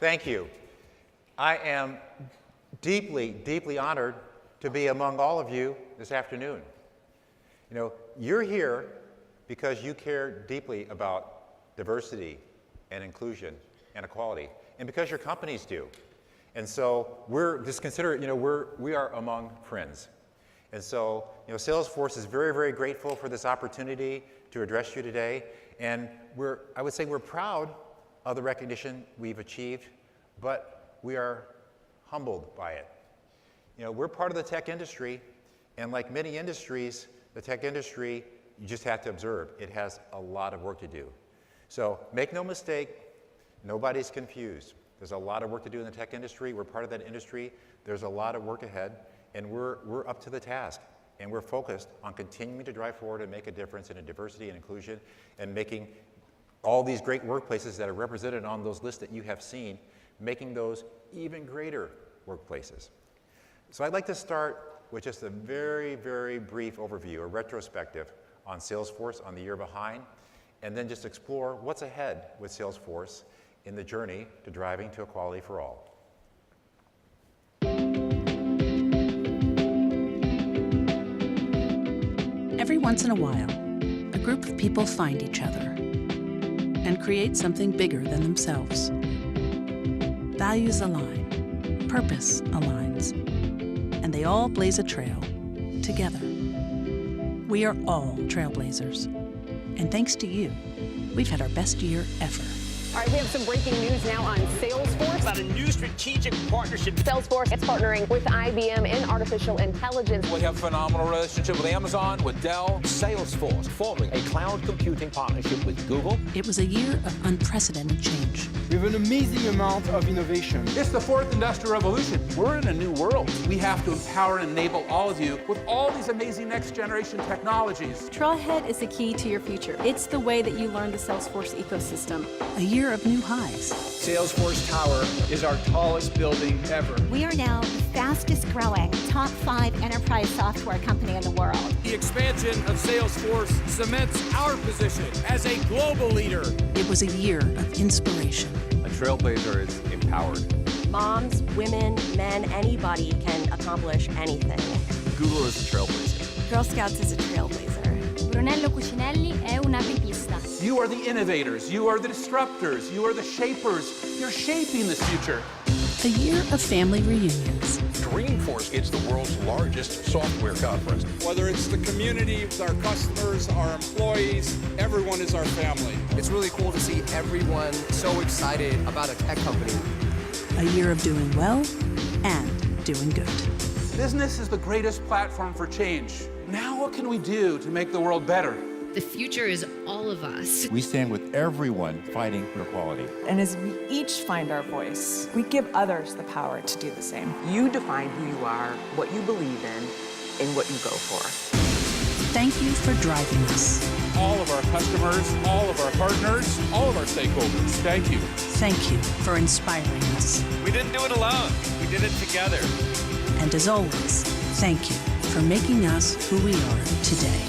Thank you. I am deeply, deeply honored to be among all of you this afternoon. You know, you're here because you care deeply about diversity and inclusion and equality, and because your companies do. And so we're just consider it, you know, we are among friends. And so, you know, Salesforce is very, very grateful for this opportunity to address you today. And I would say we're proud of the recognition we've achieved, but we are humbled by it. You know, we're part of the tech industry, and like many industries, the tech industry, you just have to observe, it has a lot of work to do. So make no mistake, nobody's confused. There's a lot of work to do in the tech industry. We're part of that industry. There's a lot of work ahead, and we're up to the task. And we're focused on continuing to drive forward and make a difference in diversity and inclusion, and making all these great workplaces that are represented on those lists that you have seen, making those even greater workplaces. So I'd like to start with just a very, very brief overview, a retrospective on Salesforce, on the year behind, and then just explore what's ahead with Salesforce in the journey to driving to equality for all. Every once in a while, a group of people find each other and create something bigger than themselves. Values align, purpose aligns, and they all blaze a trail together. We are all trailblazers, and thanks to you, we've had our best year ever. All right, we have some breaking news now on Salesforce. About a new strategic partnership. Salesforce is partnering with IBM in artificial intelligence. We have a phenomenal relationship with Amazon, with Dell. Salesforce forming a cloud computing partnership with Google. It was a year of unprecedented change. We have an amazing amount of innovation. It's the fourth industrial revolution. We're in a new world. We have to empower and enable all of you with all these amazing next generation technologies. Trailhead is the key to your future. It's the way that you learn the Salesforce ecosystem. A year of new highs. Salesforce Tower is our tallest building ever. We are now the fastest growing top 5 enterprise software company in the world. The expansion of Salesforce cements our position as a global leader. It was a year of inspiration. A trailblazer is empowered. Moms, women, men, anybody can accomplish anything. Google is a trailblazer. Girl Scouts is a trailblazer. Brunello Cucinelli è un apripista. You are the innovators. You are the disruptors. You are the shapers. You're shaping this future. A year of family reunions. Dreamforce is the world's largest software conference. Whether it's the community, our customers, our employees, everyone is our family. It's really cool to see everyone so excited about a tech company. A year of doing well and doing good. Business is the greatest platform for change. Now what can we do to make the world better? The future is all of us. We stand with everyone fighting for equality. And as we each find our voice, we give others the power to do the same. You define who you are, what you believe in, and what you go for. Thank you for driving us. All of our customers, all of our partners, all of our stakeholders, thank you. Thank you for inspiring us. We didn't do it alone. We did it together. And as always, thank you for making us who we are today.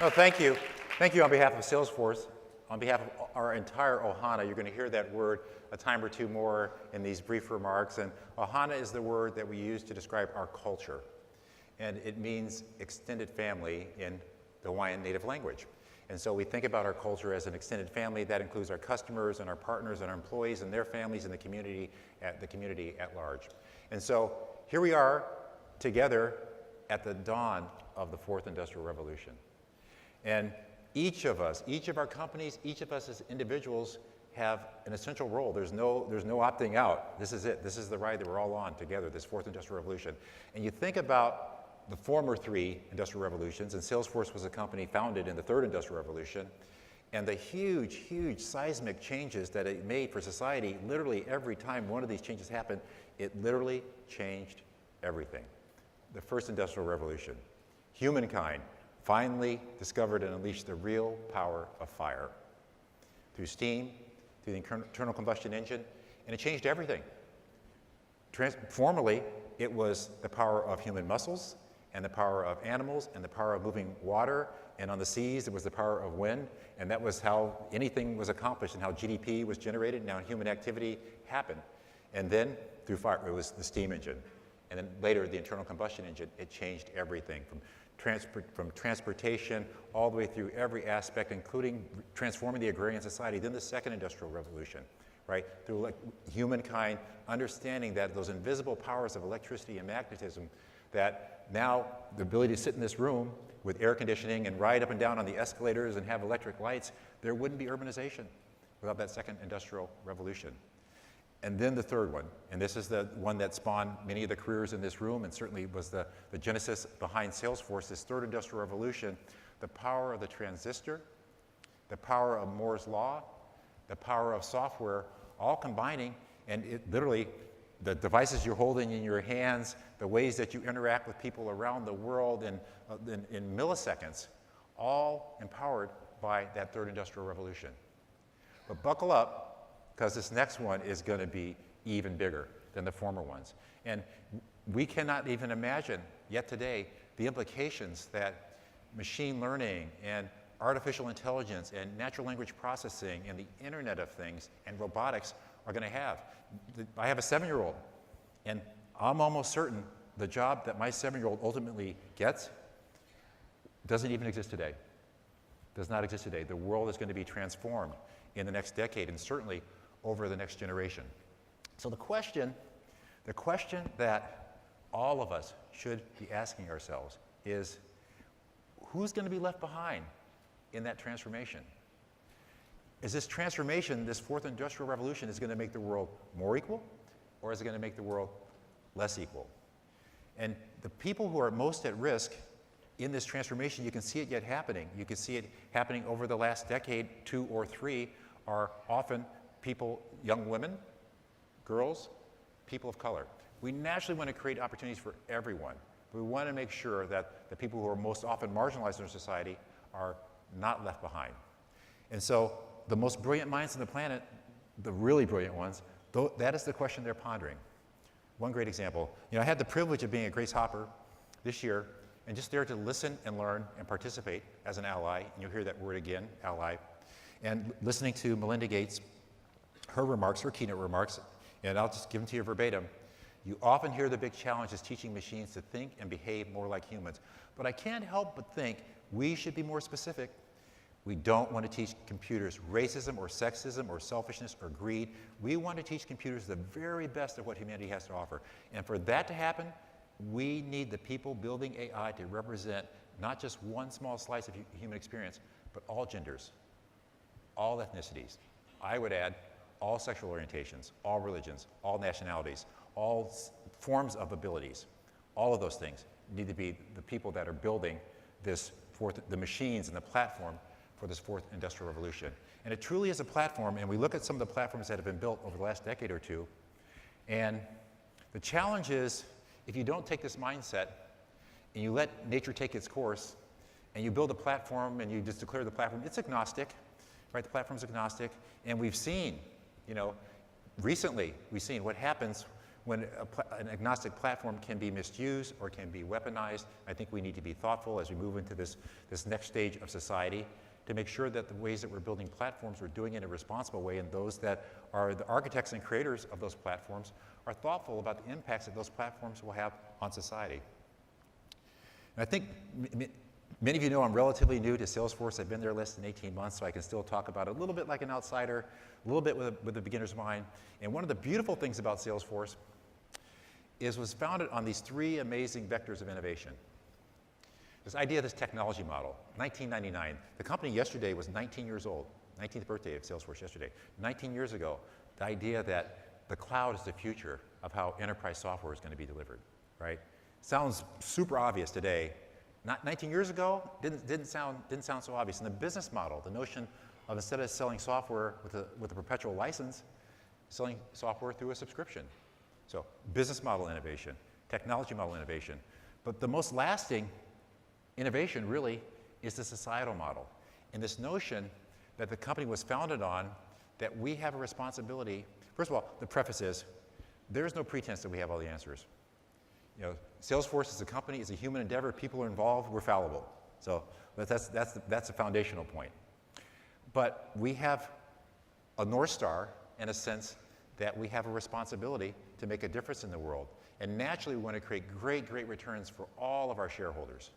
Oh, thank you. Thank you on behalf of Salesforce. On behalf of our entire Ohana, you're going to hear that word a time or two more in these brief remarks. And Ohana is the word that we use to describe our culture. And it means extended family in the Hawaiian native language. And so we think about our culture as an extended family. That includes our customers and our partners and our employees and their families and the community at large. And so here we are together at the dawn of the fourth industrial revolution. And each of us, each of our companies, each of us as individuals have an essential role. There's no opting out. This is it. This is the ride that we're all on together, this fourth industrial revolution. And you think about the former three industrial revolutions, and Salesforce was a company founded in the third industrial revolution, and the huge, huge seismic changes that it made for society. Literally every time one of these changes happened, it literally changed everything. The first industrial revolution, humankind finally discovered and unleashed the real power of fire through steam, through the internal combustion engine, and it changed everything. Formerly, it was the power of human muscles and the power of animals and the power of moving water, and on the seas it was the power of wind, and that was how anything was accomplished and how GDP was generated and how human activity happened. And then through fire, it was the steam engine. And then later, the internal combustion engine, it changed everything from transportation all the way through every aspect, including transforming the agrarian society. Then the second industrial revolution, right? Through humankind understanding that those invisible powers of electricity and magnetism, that now the ability to sit in this room with air conditioning and ride up and down on the escalators and have electric lights, there wouldn't be urbanization without that second industrial revolution. And then the third one, and this is the one that spawned many of the careers in this room and certainly was the genesis behind Salesforce, this third industrial revolution, the power of the transistor, the power of Moore's law, the power of software, all combining, and it literally, the devices you're holding in your hands, the ways that you interact with people around the world in milliseconds, all empowered by that third industrial revolution. But buckle up, because this next one is going to be even bigger than the former ones. And we cannot even imagine yet today the implications that machine learning and artificial intelligence and natural language processing and the Internet of Things and robotics are going to have. I have a 7-year-old, and I'm almost certain the job that my 7-year-old ultimately gets doesn't even exist today. Does not exist today. The world is going to be transformed in the next decade, and certainly over the next generation. So the question that all of us should be asking ourselves is, who's going to be left behind in that transformation? Is this transformation, this fourth industrial revolution, is going to make the world more equal, or is it going to make the world less equal? And the people who are most at risk in this transformation, you can see it yet happening. You can see it happening over the last decade, 2 or 3, are often people, young women, girls, people of color. We naturally want to create opportunities for everyone. We want to make sure that the people who are most often marginalized in our society are not left behind. And so the most brilliant minds on the planet, the really brilliant ones, that is the question they're pondering. One great example, I had the privilege of being at Grace Hopper this year and just there to listen and learn and participate as an ally, and you'll hear that word again, ally, and listening to Melinda Gates, her remarks, her keynote remarks, and I'll just give them to you verbatim. You often hear the big challenge is teaching machines to think and behave more like humans. But I can't help but think we should be more specific. We don't want to teach computers racism or sexism or selfishness or greed. We want to teach computers the very best of what humanity has to offer. And for that to happen, we need the people building AI to represent not just one small slice of human experience, but all genders, all ethnicities. I would add all sexual orientations, all religions, all nationalities, all forms of abilities. All of those things need to be the people that are building this the machines and the platform for this fourth industrial revolution. And it truly is a platform, and we look at some of the platforms that have been built over the last decade or two, and the challenge is, if you don't take this mindset and you let nature take its course, and you build a platform and you just declare the platform, it's agnostic, right? The platform's agnostic, and we've seen, recently we've seen what happens when an agnostic platform can be misused or can be weaponized. I think we need to be thoughtful as we move into this next stage of society to make sure that the ways that we're building platforms, we're doing it in a responsible way, and those that are the architects and creators of those platforms are thoughtful about the impacts that those platforms will have on society. And I think many of you know I'm relatively new to Salesforce. I've been there less than 18 months, so I can still talk about it a little bit like an outsider, a little bit with a beginner's mind. And one of the beautiful things about Salesforce was founded on these 3 amazing vectors of innovation. This idea of this technology model, 1999. The company yesterday was 19 years old, 19th birthday of Salesforce yesterday. 19 years ago, the idea that the cloud is the future of how enterprise software is going to be delivered, right? Sounds super obvious today. 19 years ago, didn't sound so obvious. And the business model, the notion of instead of selling software with a perpetual license, selling software through a subscription. So business model innovation, technology model innovation. But the most lasting innovation really is the societal model. And this notion that the company was founded on, that we have a responsibility. First of all, the preface is, there's no pretense that we have all the answers. You know, Salesforce is a company, it's a human endeavor, people are involved, we're fallible. So that's a foundational point. But we have a North Star in a sense that we have a responsibility to make a difference in the world. And naturally, we want to create great, great returns for all of our shareholders.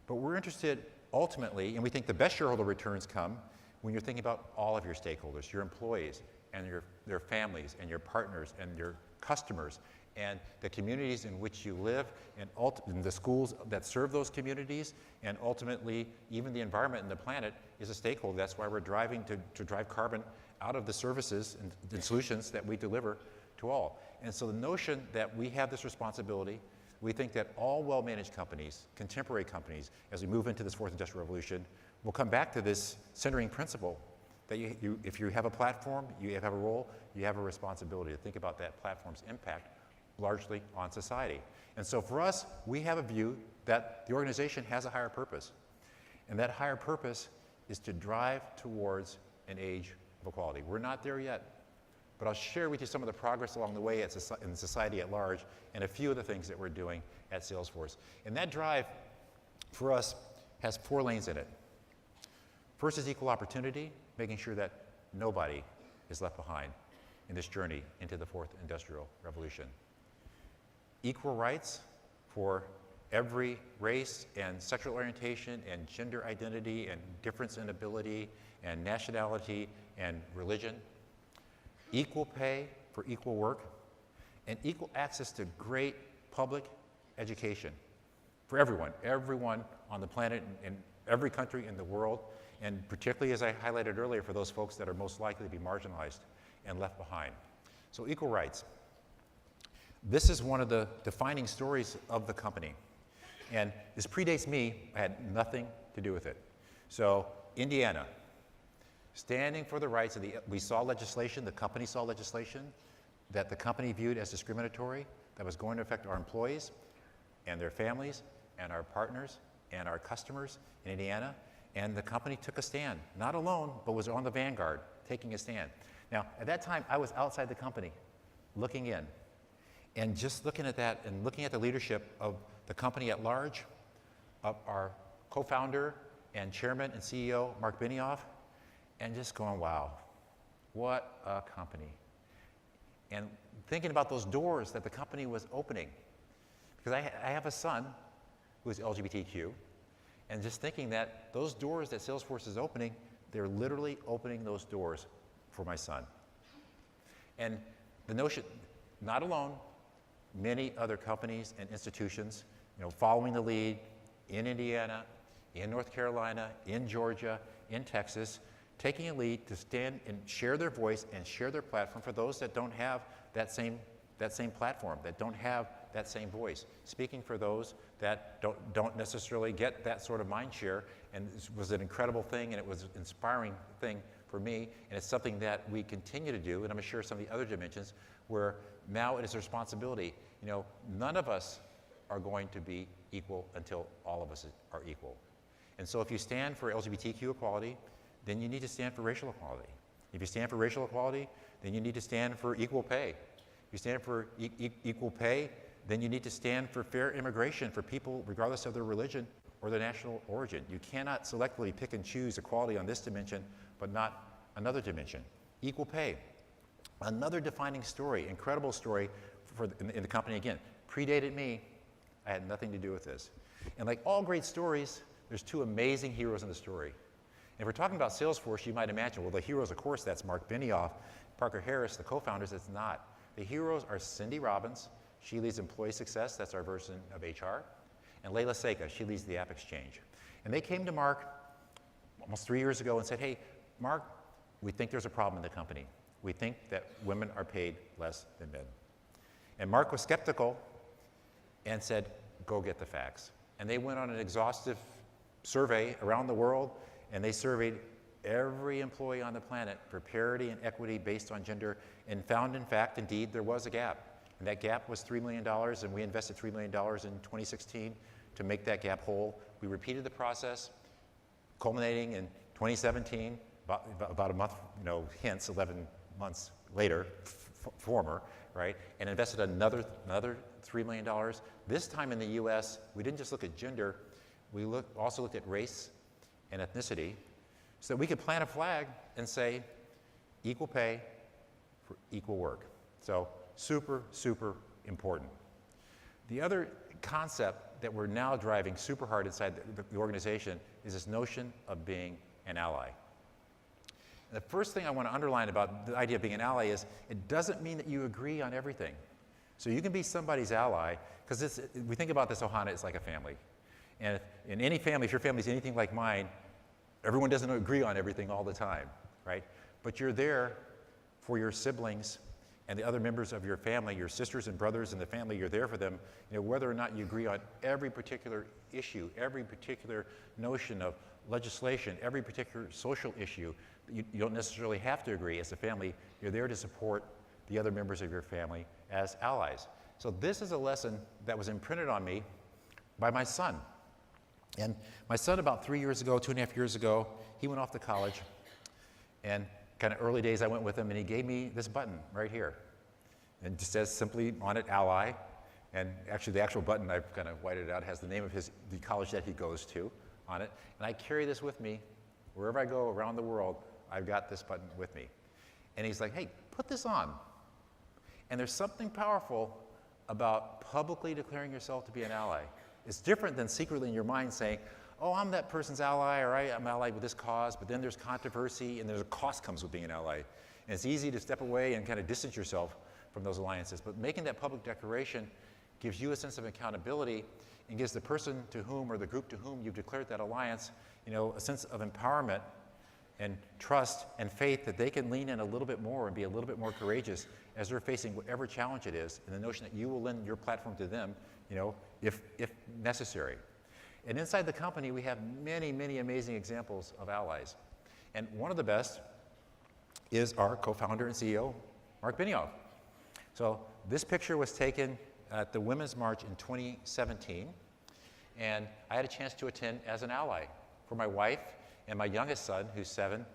But we're interested ultimately, and we think the best shareholder returns come when you're thinking about all of your stakeholders, your employees and their families and your partners and your customers and the communities in which you live and the schools that serve those communities, and ultimately even the environment and the planet is a stakeholder. That's why we're driving to drive carbon out of the services and solutions that we deliver to all. And so the notion that we have this responsibility, we think that all well-managed companies, contemporary companies, as we move into this fourth industrial revolution, will come back to this centering principle that if you have a platform, you have a role, you have a responsibility to think about that platform's impact largely on society. And so for us, we have a view that the organization has a higher purpose. And that higher purpose is to drive towards an age of equality. We're not there yet, but I'll share with you some of the progress along the way in society at large and a few of the things that we're doing at Salesforce. And that drive for us has 4 lanes in it. First is equal opportunity, making sure that nobody is left behind in this journey into the fourth industrial revolution. Equal rights for every race and sexual orientation and gender identity and difference in ability and nationality and religion. Equal pay for equal work, and equal access to great public education for everyone on the planet in every country in the world, and particularly, as I highlighted earlier, for those folks that are most likely to be marginalized and left behind. So equal rights. This is one of the defining stories of the company. And this predates me. I had nothing to do with it. So Indiana, standing for the rights of we saw legislation, the company saw legislation that the company viewed as discriminatory, that was going to affect our employees and their families and our partners and our customers in Indiana. And the company took a stand, not alone, but was on the vanguard, taking a stand. Now, at that time, I was outside the company, looking in. And just looking at that and looking at the leadership of the company at large, of our co-founder and chairman and CEO, Marc Benioff, and just going, wow, what a company. And thinking about those doors that the company was opening. Because I have a son who is LGBTQ, and just thinking that those doors that Salesforce is opening, they're literally opening those doors for my son. And the notion, not alone, many other companies and institutions, following the lead in Indiana, in North Carolina, in Georgia, in Texas, taking a lead to stand and share their voice and share their platform for those that don't have that same platform, that don't have that same voice, speaking for those that don't necessarily get that sort of mind share. And it was an incredible thing, and it was an inspiring thing for me, and it's something that we continue to do, and I'm going to share some of the other dimensions where now it is a responsibility. None of us are going to be equal until all of us are equal. And so if you stand for LGBTQ equality, then you need to stand for racial equality. If you stand for racial equality, then you need to stand for equal pay. If you stand for equal pay, then you need to stand for fair immigration for people regardless of their religion or their national origin. You cannot selectively pick and choose equality on this dimension, but not another dimension. Equal pay. Another defining story, incredible story in the company, again, predated me. I had nothing to do with this. And like all great stories, there's 2 amazing heroes in the story. And if we're talking about Salesforce, you might imagine, well, the heroes, of course, that's Marc Benioff, Parker Harris, the co-founders. It's not. The heroes are Cindy Robbins. She leads employee success. That's our version of HR. And Layla Seika. She leads the App Exchange. And they came to Marc almost 3 years ago and said, hey, Marc, we think there's a problem in the company. We think that women are paid less than men. And Marc was skeptical and said, go get the facts. And they went on an exhaustive survey around the world, and they surveyed every employee on the planet for parity and equity based on gender, and found, in fact, indeed, there was a gap. And that gap was $3 million, and we invested $3 million in 2016 to make that gap whole. We repeated the process, culminating in 2017, about a month, hence 11 months later, former, right, and invested another $3 million. This time in the US, we didn't just look at gender, we also looked at race and ethnicity, so that we could plant a flag and say, equal pay for equal work. So super, super important. The other concept that we're now driving super hard inside the organization is this notion of being an ally. And the first thing I want to underline about the idea of being an ally is it doesn't mean that you agree on everything. So you can be somebody's ally, because we think about this ohana as like a family. And in any family, if your family is anything like mine, everyone doesn't agree on everything all the time, right? But you're there for your siblings and the other members of your family, your sisters and brothers in the family, you're there for them, whether or not you agree on every particular issue, every particular notion of legislation, every particular social issue. You don't necessarily have to agree as a family. You're there to support the other members of your family as allies. So this is a lesson that was imprinted on me by my son. And my son, about 3 years ago, 2.5 years ago, he went off to college. And kind of early days, I went with him, and he gave me this button right here. And it just says simply on it, ally. And actually, the actual button, I've kind of whited it out, has the name of the college that he goes to on it. And I carry this with me. Wherever I go around the world, I've got this button with me. And he's like, hey, put this on. And there's something powerful about publicly declaring yourself to be an ally. It's different than secretly in your mind saying, oh, I'm that person's ally, or I'm allied with this cause, but then there's controversy and there's a cost comes with being an ally. And it's easy to step away and kind of distance yourself from those alliances. But making that public declaration gives you a sense of accountability and gives the person to whom or the group to whom you've declared that alliance, a sense of empowerment and trust and faith that they can lean in a little bit more and be a little bit more courageous as they're facing whatever challenge it is, and the notion that you will lend your platform to them, if necessary. And inside the company, we have many, many amazing examples of allies. And one of the best is our co-founder and CEO, Marc Benioff. So this picture was taken at the Women's March in 2017, and I had a chance to attend as an ally for my wife and my youngest son, who's 7,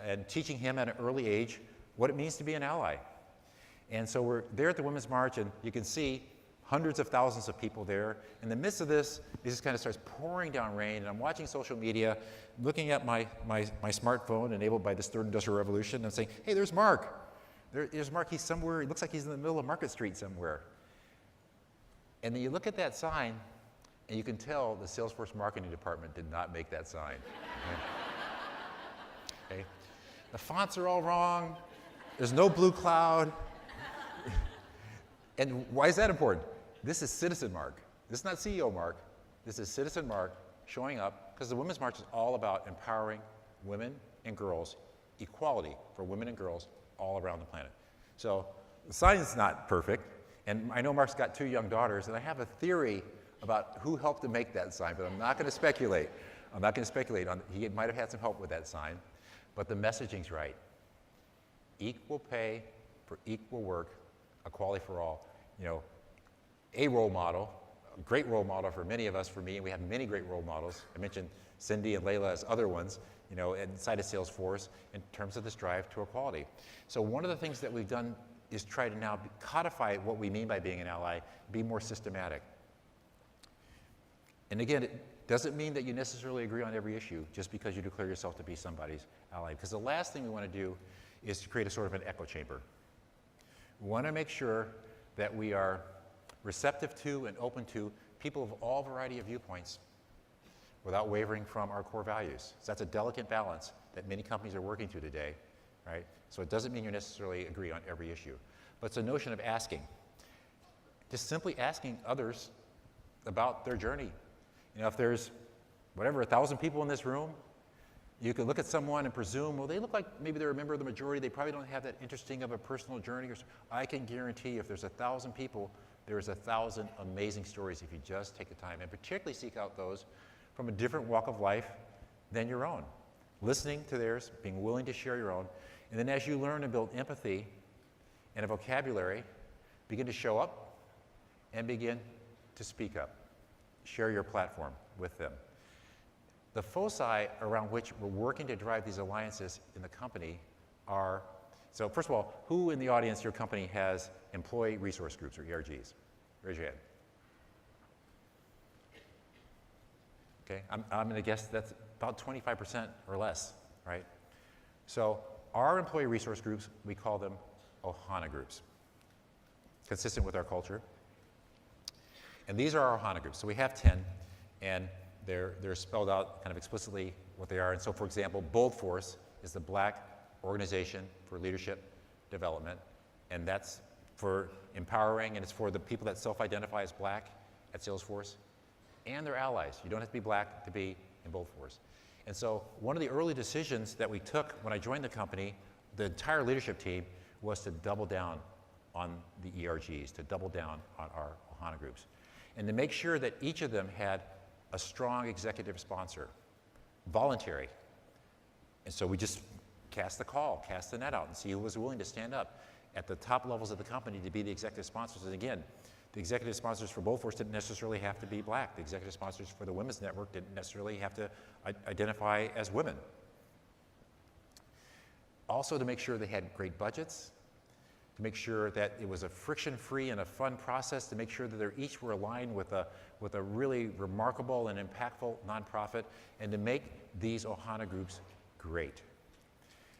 and teaching him at an early age what it means to be an ally. And so we're there at the Women's March, and you can see hundreds of thousands of people there. In the midst of this, it just kind of starts pouring down rain, and I'm watching social media, looking at my smartphone enabled by this third industrial revolution, and saying, hey, there's Marc. There's Marc, he's somewhere, it looks like he's in the middle of Market Street somewhere. And then you look at that sign, and you can tell the Salesforce marketing department did not make that sign. Okay? The fonts are all wrong. There's no blue cloud. And why is that important? This is Citizen Marc. This is not CEO Marc. This is Citizen Marc showing up, because the Women's March is all about empowering women and girls, equality for women and girls all around the planet. So the sign's not perfect, and I know Marc's got 2 young daughters, and I have a theory about who helped to make that sign, but I'm not going to speculate. I'm not going to speculate on, he might have had some help with that sign, but the messaging's right. Equal pay for equal work, equality for all. A role model, a great role model for many of us, for me, and we have many great role models. I mentioned Cindy and Layla as other ones, inside of Salesforce in terms of this drive to equality. So one of the things that we've done is try to now codify what we mean by being an ally, be more systematic. And again, it doesn't mean that you necessarily agree on every issue just because you declare yourself to be somebody's ally. Because the last thing we want to do is to create a sort of an echo chamber. We want to make sure that we are receptive to and open to people of all variety of viewpoints without wavering from our core values. So that's a delicate balance that many companies are working through today, right? So it doesn't mean you necessarily agree on every issue. But it's a notion of asking. Just simply asking others about their journey. If there's, 1,000 people in this room, you could look at someone and presume, well, they look like maybe they're a member of the majority. They probably don't have that interesting of a personal journey. I can guarantee if there's 1,000 people, there's 1,000 amazing stories if you just take the time, and particularly seek out those from a different walk of life than your own. Listening to theirs, being willing to share your own, and then as you learn to build empathy and a vocabulary, begin to show up and begin to speak up. Share your platform with them. The foci around which we're working to drive these alliances in the company are So first of all, who in the audience, your company, has employee resource groups, or ERGs? Raise your hand. Okay, I'm going to guess that's about 25% or less, right? So our employee resource groups, we call them Hana Groups, consistent with our culture. And these are our Hana Groups. So we have 10, and they're spelled out kind of explicitly what they are. And so, for example, Bold Force is the Black Organization for Leadership Development, and that's for empowering, and it's for the people that self-identify as Black at Salesforce and their allies. You don't have to be Black to be in Bold Force. And so one of the early decisions that we took when I joined the company, the entire leadership team, was to double down on the ERGs, to double down on our Hana Groups, and to make sure that each of them had a strong executive sponsor, voluntary. And so we just cast the call, cast the net out, and see who was willing to stand up at the top levels of the company to be the executive sponsors. And again, the executive sponsors for Bold Force didn't necessarily have to be Black. The executive sponsors for the Women's Network didn't necessarily have to identify as women. Also, to make sure they had great budgets, to make sure that it was a friction-free and a fun process, to make sure that they each were aligned with a really remarkable and impactful nonprofit, and to make these Hana Groups great.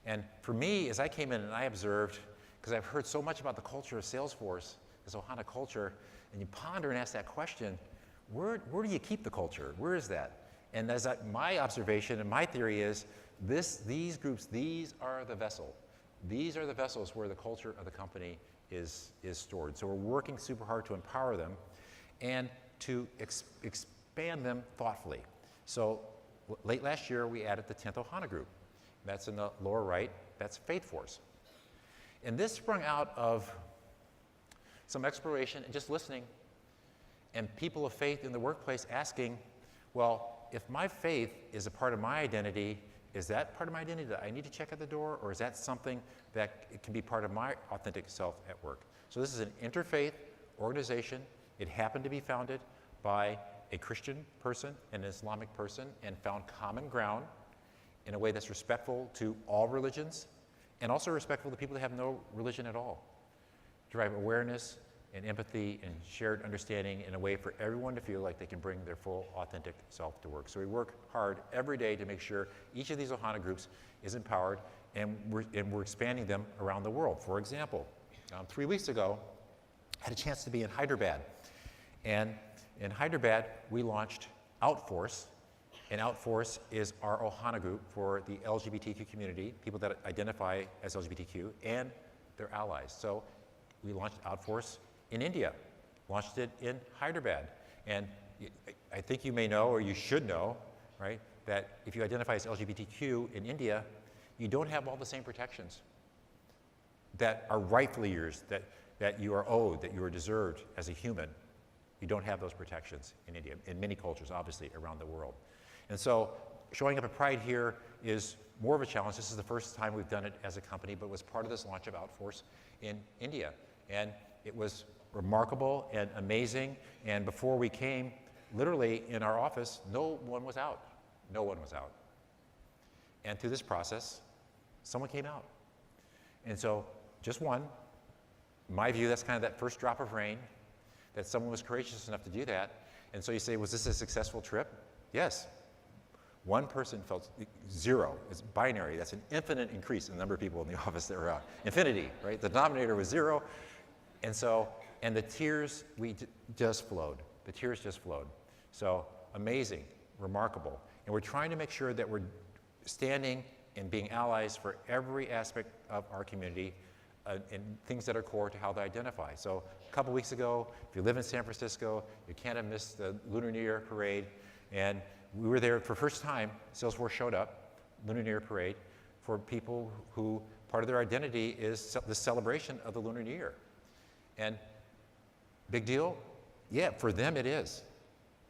And for me, as I came in and I observed, because I've heard so much about the culture of Salesforce, this Hana culture, and you ponder and ask that question, where do you keep the culture? Where is that? And as my observation and my theory is, these groups, these are the vessel. These are the vessels where the culture of the company is stored. So we're working super hard to empower them and to expand them thoughtfully. So late last year, we added the 10th Hana Group. That's in the lower right. That's Faith Force. And this sprung out of some exploration and just listening, and people of faith in the workplace asking, well, if my faith is a part of my identity, is that part of my identity that I need to check at the door, or is that something that it can be part of my authentic self at work? So this is an interfaith organization. It happened to be founded by a Christian person and an Islamic person, and found common ground in a way that's respectful to all religions, and also respectful to people that have no religion at all. Drive awareness and empathy and shared understanding in a way for everyone to feel like they can bring their full authentic self to work. So we work hard every day to make sure each of these Hana Groups is empowered, and we're expanding them around the world. For example, 3 weeks ago, I had a chance to be in Hyderabad. And in Hyderabad, we launched Outforce. And Outforce is our Hana Group for the LGBTQ community, people that identify as LGBTQ, and their allies. So we launched Outforce in India, launched it in Hyderabad. And I think you may know, or you should know, right, that if you identify as LGBTQ in India, you don't have all the same protections that are rightfully yours, that you are owed, that you are deserved as a human. You don't have those protections in India, in many cultures, obviously, around the world. And so showing up at Pride here is more of a challenge. This is the first time we've done it as a company, but it was part of this launch of Outforce in India. And it was remarkable and amazing. And before we came, literally in our office, no one was out. No one was out. And through this process, someone came out. And so just one, in my view, that's kind of that first drop of rain, that someone was courageous enough to do that. And so you say, was this a successful trip? Yes. One person felt zero. It's binary. That's an infinite increase in the number of people in the office that were out. Infinity, right? The denominator was zero. And the tears just flowed. The tears just flowed. So amazing, remarkable. And we're trying to make sure that we're standing and being allies for every aspect of our community and things that are core to how they identify. So a couple weeks ago, if you live in San Francisco, you can't have missed the Lunar New Year parade. And we were there for the first time. Salesforce showed up, Lunar New Year parade, for people who part of their identity is the celebration of the Lunar New Year. And big deal? Yeah, for them it is.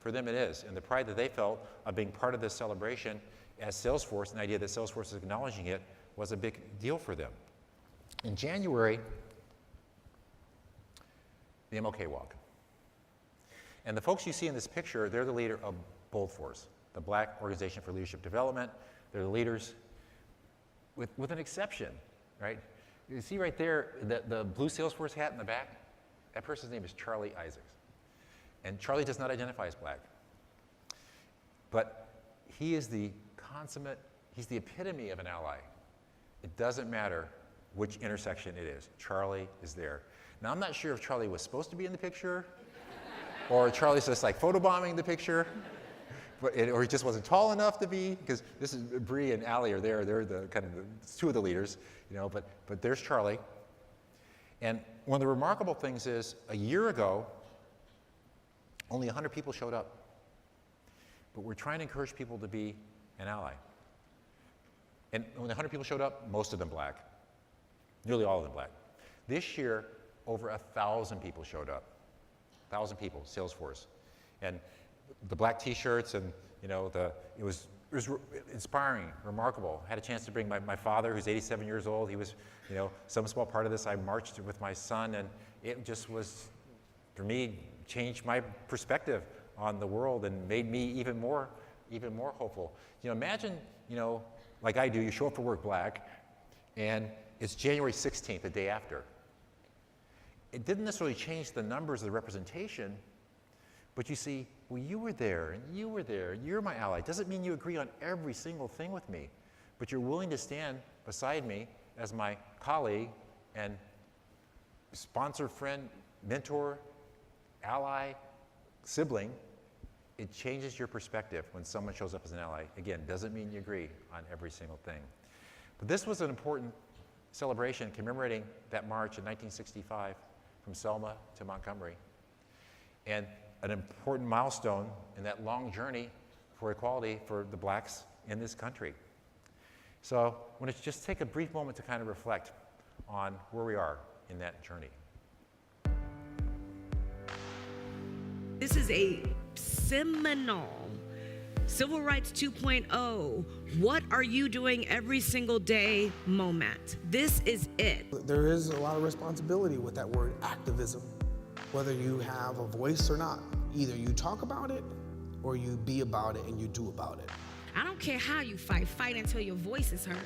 For them it is. And the pride that they felt of being part of this celebration as Salesforce, and the idea that Salesforce is acknowledging it, was a big deal for them. In January, the MLK Walk. And the folks you see in this picture, they're the leader of Bold Force, the Black Organization for Leadership Development. They're the leaders with an exception, right? You see right there, the blue Salesforce hat in the back? That person's name is Charlie Isaacs. And Charlie does not identify as black. But he is the consummate, he's the epitome of an ally. It doesn't matter which intersection it is. Charlie is there. Now, I'm not sure if Charlie was supposed to be in the picture, or Charlie's just like photobombing the picture, or he just wasn't tall enough to be, because this is Bree and Allie are there. They're the kind of two of the leaders, you know, but there's Charlie. And one of the remarkable things is, a year ago, only 100 people showed up. But we're trying to encourage people to be an ally. And when 100 people showed up, most of them black. Nearly all of them black. This year, over 1,000 people showed up. 1,000 people, Salesforce. And the black t-shirts and, you know, it was inspiring, remarkable. I had a chance to bring my father, who's 87 years old. He was, you know, some small part of this. I marched with my son, and it just was, for me, changed my perspective on the world and made me even more hopeful. You know, imagine, you know, like I do, you show up for work black, and it's January 16th, the day after. It didn't necessarily change the numbers of the representation, but you see, well, you were there, and you were there, you're my ally. Doesn't mean you agree on every single thing with me, but you're willing to stand beside me as my colleague and sponsor, friend, mentor, ally, sibling. It changes your perspective when someone shows up as an ally. Again, doesn't mean you agree on every single thing. But this was an important celebration commemorating that march in 1965 from Selma to Montgomery, and an important milestone in that long journey for equality for the blacks in this country. So I want to just take a brief moment to kind of reflect on where we are in that journey. This is a seminal Civil Rights 2.0, what are you doing every single day moment. This is it. There is a lot of responsibility with that word activism, whether you have a voice or not. Either you talk about it or you be about it and you do about it. I don't care how you fight until your voice is heard.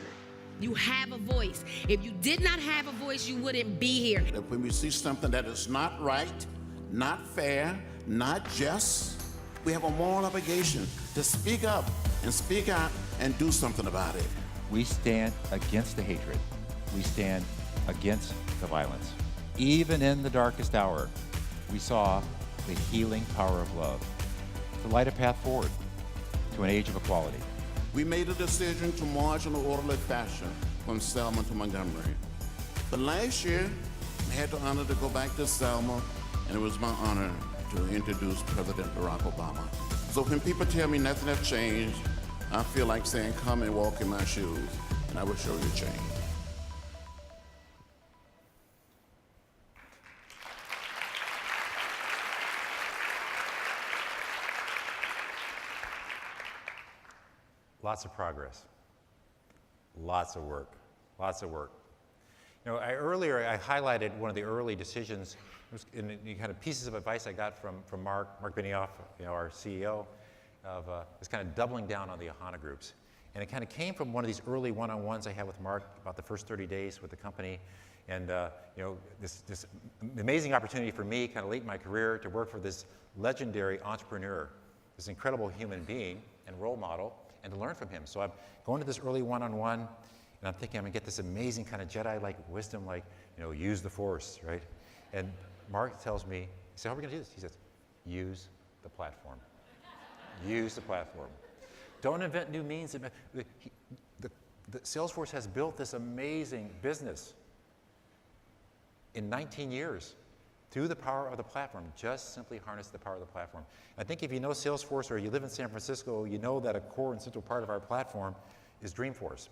You have a voice. If you did not have a voice, you wouldn't be here. When we see something that is not right, not fair, not just, we have a moral obligation to speak up and speak out and do something about it. We stand against the hatred. We stand against the violence. Even in the darkest hour, we saw the healing power of love to light a path forward to an age of equality. We made a decision to march in an orderly fashion from Selma to Montgomery. But last year, I had the honor to go back to Selma, and it was my honor to introduce President Barack Obama. So when people tell me nothing has changed, I feel like saying, come and walk in my shoes, and I will show you change. Lots of progress, lots of work, lots of work. You know, earlier I highlighted one of the early decisions in the kind of pieces of advice I got from Marc Benioff, you know, our CEO, of was kind of doubling down on the Hana Groups. And it kind of came from one of these early one-on-ones I had with Marc about the first 30 days with the company. And you know, this amazing opportunity for me, kind of late in my career, to work for this legendary entrepreneur, this incredible human being and role model, and to learn from him. So I'm going to this early one-on-one, and I'm thinking I'm gonna get this amazing kind of Jedi-like wisdom, like, you know, use the Force, right? And Marc tells me, he said, how are we gonna do this? He says, use the platform. Use the platform. Don't invent new means. The Salesforce has built this amazing business in 19 years through the power of the platform. Just simply harness the power of the platform. I think if you know Salesforce or you live in San Francisco, you know that a core and central part of our platform is Dreamforce.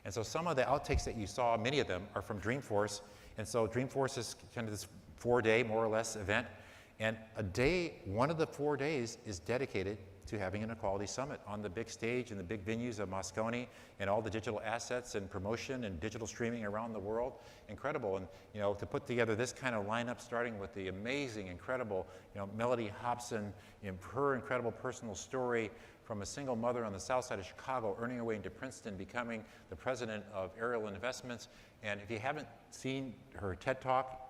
And so some of the outtakes that you saw, many of them, are from Dreamforce. And so Dreamforce is kind of this 4-day, more or less, event. And one of the 4 days is dedicated to having an equality summit on the big stage and the big venues of Moscone, and all the digital assets and promotion and digital streaming around the world. Incredible. And you know, to put together this kind of lineup, starting with the amazing, incredible, you know, Melody Hobson, her incredible personal story from a single mother on the south side of Chicago, earning her way into Princeton, becoming the president of Ariel Investments. And if you haven't seen her TED Talk,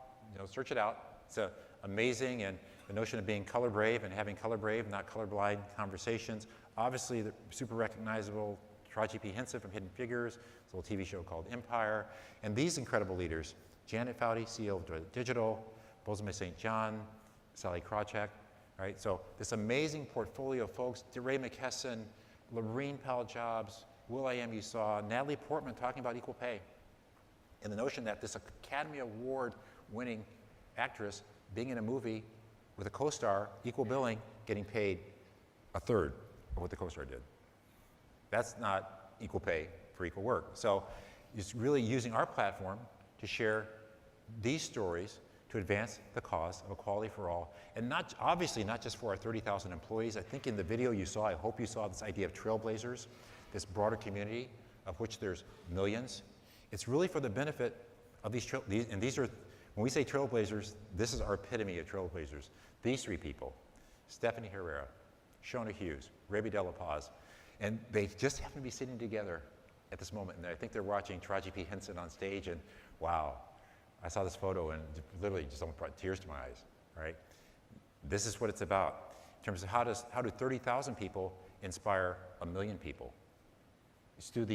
search it out. It's amazing, and the notion of being color brave and having color brave, not colorblind conversations. Obviously, the super recognizable Taraji P. Henson from Hidden Figures, it's a little TV show called Empire, and these incredible leaders, Janet Foudy, CEO of Digital, Bozome St. John, Sally Krawcheck, right? So this amazing portfolio of folks, DeRay McKesson, Lorene Powell Jobs, will.i.am you saw, Natalie Portman talking about equal pay, and the notion that this Academy Award winning actress being in a movie with a co-star, equal billing, getting paid a third of what the co-star did. That's not equal pay for equal work. So it's really using our platform to share these stories to advance the cause of equality for all. And obviously not just for our 30,000 employees. I think in the video you saw, I hope you saw this idea of trailblazers, this broader community of which there's millions. It's really for the benefit of these and these are, when we say trailblazers, this is our epitome of trailblazers. These three people, Stephanie Herrera, Shona Hughes, Raby De La Paz, and they just happen to be sitting together at this moment. And I think they're watching Taraji P. Henson on stage, and wow, I saw this photo and literally just almost brought tears to my eyes, right? This is what it's about in terms of how do 30,000 people inspire 1 million people? It's through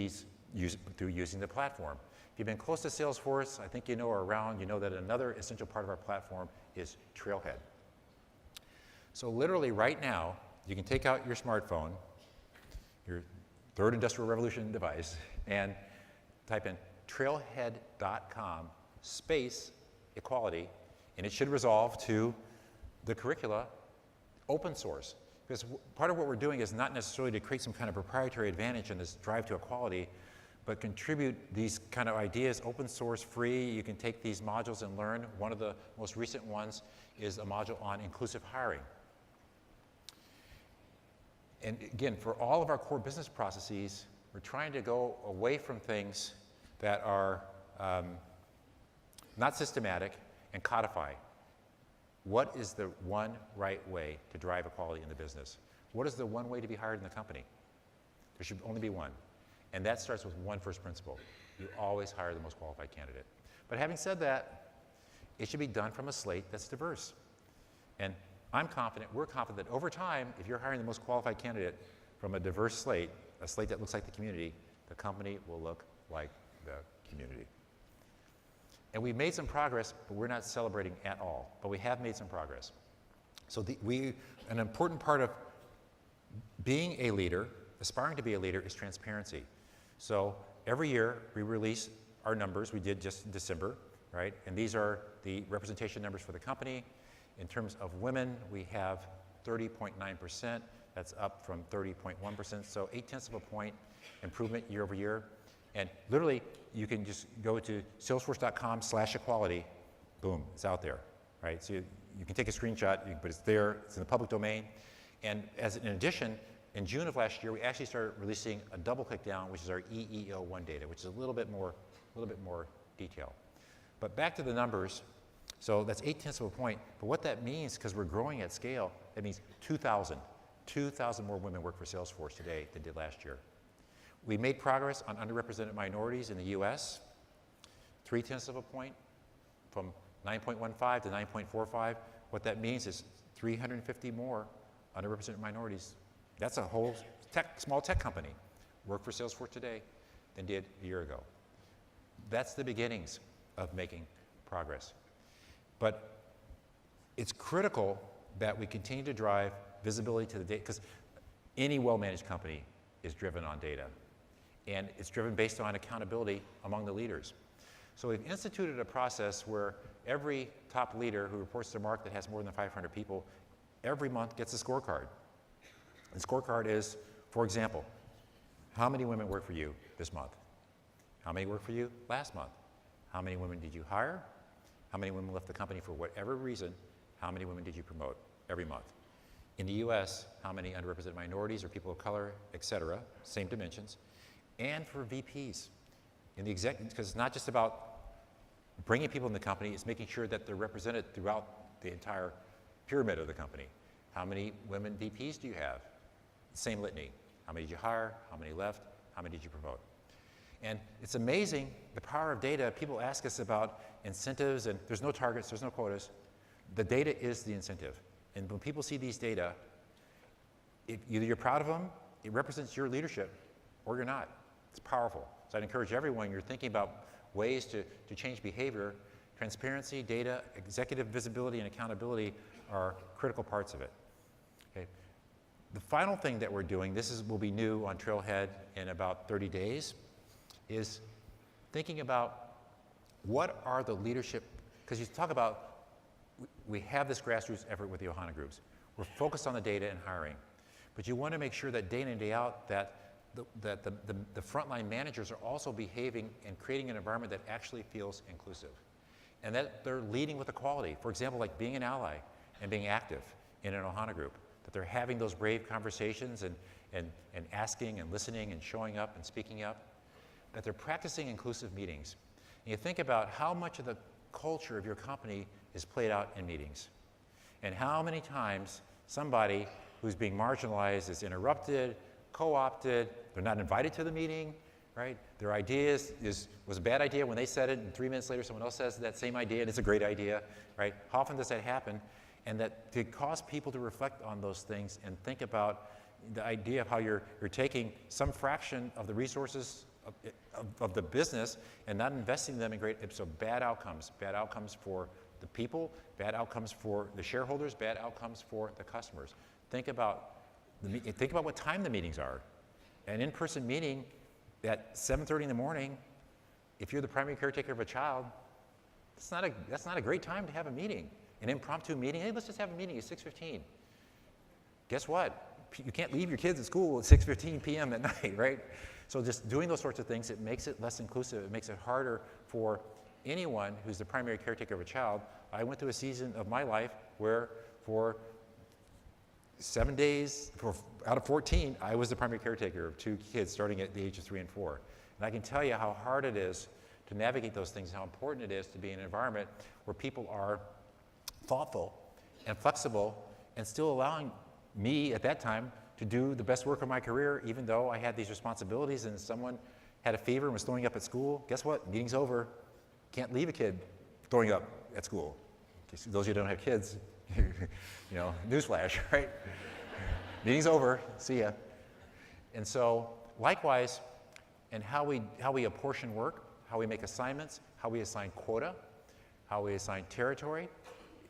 using the platform. If you've been close to Salesforce, I think you know, or around, you know that another essential part of our platform is Trailhead. So literally right now, you can take out your smartphone, your third industrial revolution device, and type in trailhead.com/equality, and it should resolve to the curricula open source. Because part of what we're doing is not necessarily to create some kind of proprietary advantage in this drive to equality, but contribute these kind of ideas, open source, free. You can take these modules and learn. One of the most recent ones is a module on inclusive hiring. And again, for all of our core business processes, we're trying to go away from things that are not systematic and codify. What is the one right way to drive equality in the business? What is the one way to be hired in the company? There should only be one. And that starts with one first principle. You always hire the most qualified candidate. But having said that, it should be done from a slate that's diverse. And I'm confident, we're confident that over time, if you're hiring the most qualified candidate from a diverse slate, a slate that looks like the community, the company will look like the community. And we've made some progress, but we're not celebrating at all. But we have made some progress. So an important part of being a leader, aspiring to be a leader, is transparency. So every year we release our numbers. We did just in December, right? And these are the representation numbers for the company. In terms of women, we have 30.9%. That's up from 30.1%. So 0.8 of a point improvement year over year. And literally, you can just go to salesforce.com/equality. Boom, it's out there, right? So you can take a screenshot, but it's there. It's in the public domain. And in addition, in June of last year, we actually started releasing a double click down, which is our EEO1 data, which is a little bit more detail. But back to the numbers. So that's 0.8 of a point. But what that means, because we're growing at scale, that means 2,000 more women work for Salesforce today than did last year. We made progress on underrepresented minorities in the US, 0.3 of a point, from 9.15 to 9.45. What that means is 350 more underrepresented minorities. That's a whole small tech company work for Salesforce today than did a year ago. That's the beginnings of making progress. But it's critical that we continue to drive visibility to the data, because any well-managed company is driven on data. And it's driven based on accountability among the leaders. So we've instituted a process where every top leader who reports to Marc that has more than 500 people every month gets a scorecard. The scorecard is, for example, how many women work for you this month? How many worked for you last month? How many women did you hire? How many women left the company for whatever reason? How many women did you promote every month? In the US, how many underrepresented minorities or people of color, et cetera, same dimensions. And for VPs in the executive, because it's not just about bringing people in the company, it's making sure that they're represented throughout the entire pyramid of the company. How many women VPs do you have? Same litany. How many did you hire? How many left? How many did you promote? And it's amazing the power of data. People ask us about incentives, and there's no targets, there's no quotas. The data is the incentive. And when people see these data, either you're proud of them, it represents your leadership, or you're not. It's powerful. So I'd encourage everyone, you're thinking about ways to change behavior. Transparency, data, executive visibility, and accountability are critical parts of it. Okay. The final thing that we're doing, will be new on Trailhead in about 30 days, is thinking about what are the leadership, because you talk about, we have this grassroots effort with the Hana Groups. We're focused on the data and hiring, but you want to make sure that day in and day out that the frontline managers are also behaving and creating an environment that actually feels inclusive, and that they're leading with equality. For example, like being an ally and being active in an Hana Group, that they're having those brave conversations and asking and listening and showing up and speaking up, that they're practicing inclusive meetings. And you think about how much of the culture of your company is played out in meetings, and how many times somebody who's being marginalized is interrupted, co-opted, they're not invited to the meeting, right? Their idea was a bad idea when they said it, and 3 minutes later someone else says that same idea and it's a great idea, right? How often does that happen? And that to cause people to reflect on those things and think about the idea of how you're taking some fraction of the resources of the business and not investing them in so bad outcomes for the people, bad outcomes for the shareholders, bad outcomes for the customers. Think about what time the meetings are. An in-person meeting at 7:30 in the morning, if you're the primary caretaker of a child, that's not a great time to have a meeting. An impromptu meeting, hey, let's just have a meeting at 6:15. Guess what? You can't leave your kids at school at 6:15 p.m. at night, right? So just doing those sorts of things, it makes it less inclusive. It makes it harder for anyone who's the primary caretaker of a child. I went through a season of my life where for 7 days, out of 14, I was the primary caretaker of 2 kids starting at the age of 3 and 4. And I can tell you how hard it is to navigate those things, how important it is to be in an environment where people are thoughtful and flexible and still allowing me at that time to do the best work of my career, even though I had these responsibilities and someone had a fever and was throwing up at school. Guess what? Meeting's over. Can't leave a kid throwing up at school. Those of you who don't have kids, newsflash, right? Meeting's over, see ya. And so, likewise, and how we apportion work, how we make assignments, how we assign quota, how we assign territory.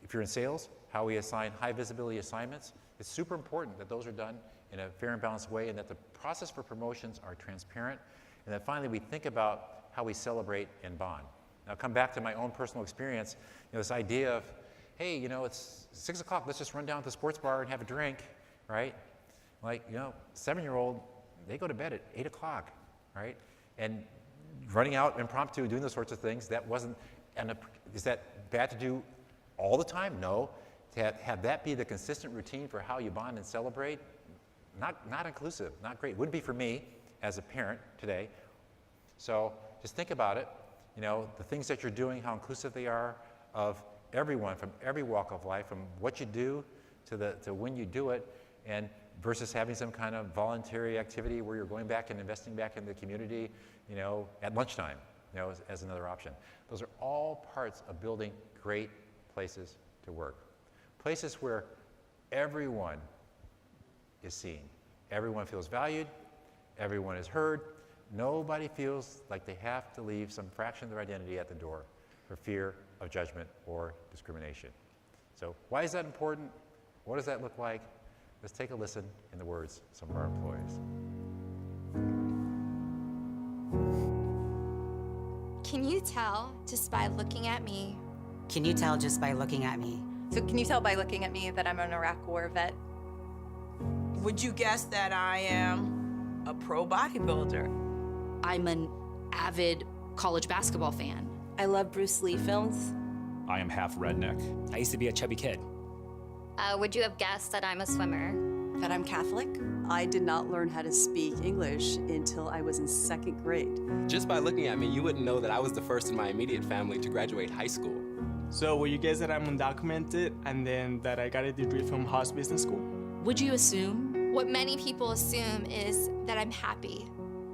If you're in sales, how we assign high visibility assignments. It's super important that those are done in a fair and balanced way, and that the process for promotions are transparent, and that finally we think about how we celebrate and bond. Now, come back to my own personal experience, this idea of, hey, it's 6 o'clock, let's just run down to the sports bar and have a drink, right? Like, 7-year-old, they go to bed at 8 o'clock, right? And running out impromptu, doing those sorts of things, is that bad to do all the time? No. To have that be the consistent routine for how you bond and celebrate, not inclusive, not great. Wouldn't be for me as a parent today. So just think about it, the things that you're doing, how inclusive they are of everyone from every walk of life, from what you do to when you do it, and versus having some kind of voluntary activity where you're going back and investing back in the community, at lunchtime, as another option. Those are all parts of building great places to work. Places where everyone is seen. Everyone feels valued, everyone is heard. Nobody feels like they have to leave some fraction of their identity at the door for fear of judgment or discrimination. So why is that important? What does that look like? Let's take a listen in the words of some of our employees. Can you tell just by looking at me? Can you tell just by looking at me? So can you tell by looking at me that I'm an Iraq War vet? Would you guess that I am a pro bodybuilder? I'm an avid college basketball fan. I love Bruce Lee films. I am half redneck. I used to be a chubby kid. Would you have guessed that I'm a swimmer? That I'm Catholic? I did not learn how to speak English until I was in 2nd grade. Just by looking at me, you wouldn't know that I was the first in my immediate family to graduate high school. So would you guess that I'm undocumented and then that I got a degree from Haas Business School? Would you assume What many people assume is that I'm happy,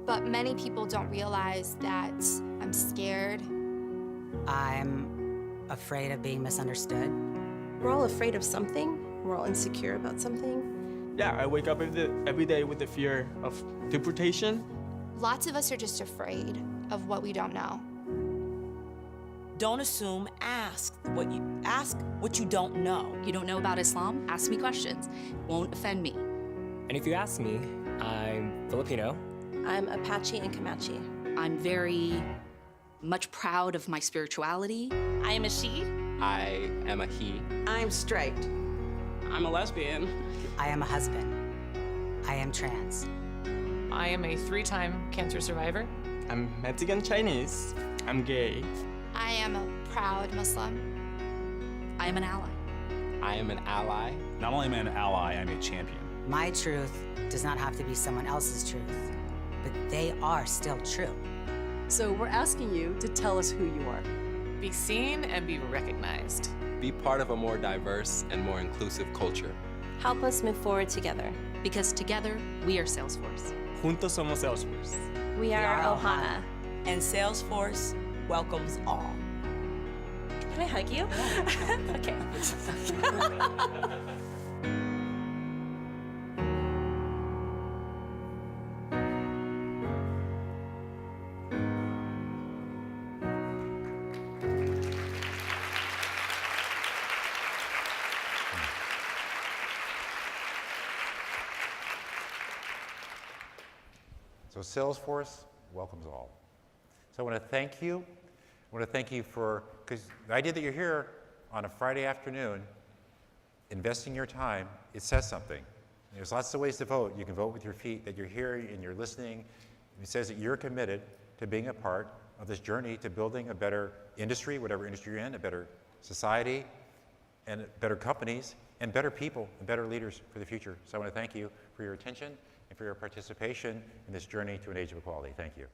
but many people don't realize that I'm scared. I'm afraid of being misunderstood. We're all afraid of something. We're all insecure about something. Yeah, I wake up every day with the fear of deportation. Lots of us are just afraid of what we don't know. Don't assume, ask what you don't know. You don't know about Islam? Ask me questions. It won't offend me. And if you ask me, I'm Filipino. I'm Apache and Comanche. I'm very much proud of my spirituality. I am a she. I am a he. I'm straight. I'm a lesbian. I am a husband. I am trans. I am a 3-time cancer survivor. I'm Mexican Chinese. I'm gay. I am a proud Muslim. I am an ally. I am an ally. Not only am I an ally, I'm a champion. My truth does not have to be someone else's truth, but they are still true. So we're asking you to tell us who you are. Be seen and be recognized. Be part of a more diverse and more inclusive culture. Help us move forward together. Because together, we are Salesforce. Juntos somos Salesforce. We are Ohana. And Salesforce welcomes all. Can I hug you? Okay. So Salesforce welcomes all. So I want to thank you. I want to thank you for, because the idea that you're here on a Friday afternoon, investing your time, it says something. There's lots of ways to vote. You can vote with your feet, that you're here and you're listening. It says that you're committed to being a part of this journey to building a better industry, whatever industry you're in, a better society, and better companies, and better people, and better leaders for the future. So I want to thank you for your attention and for your participation in this journey to an age of equality. Thank you.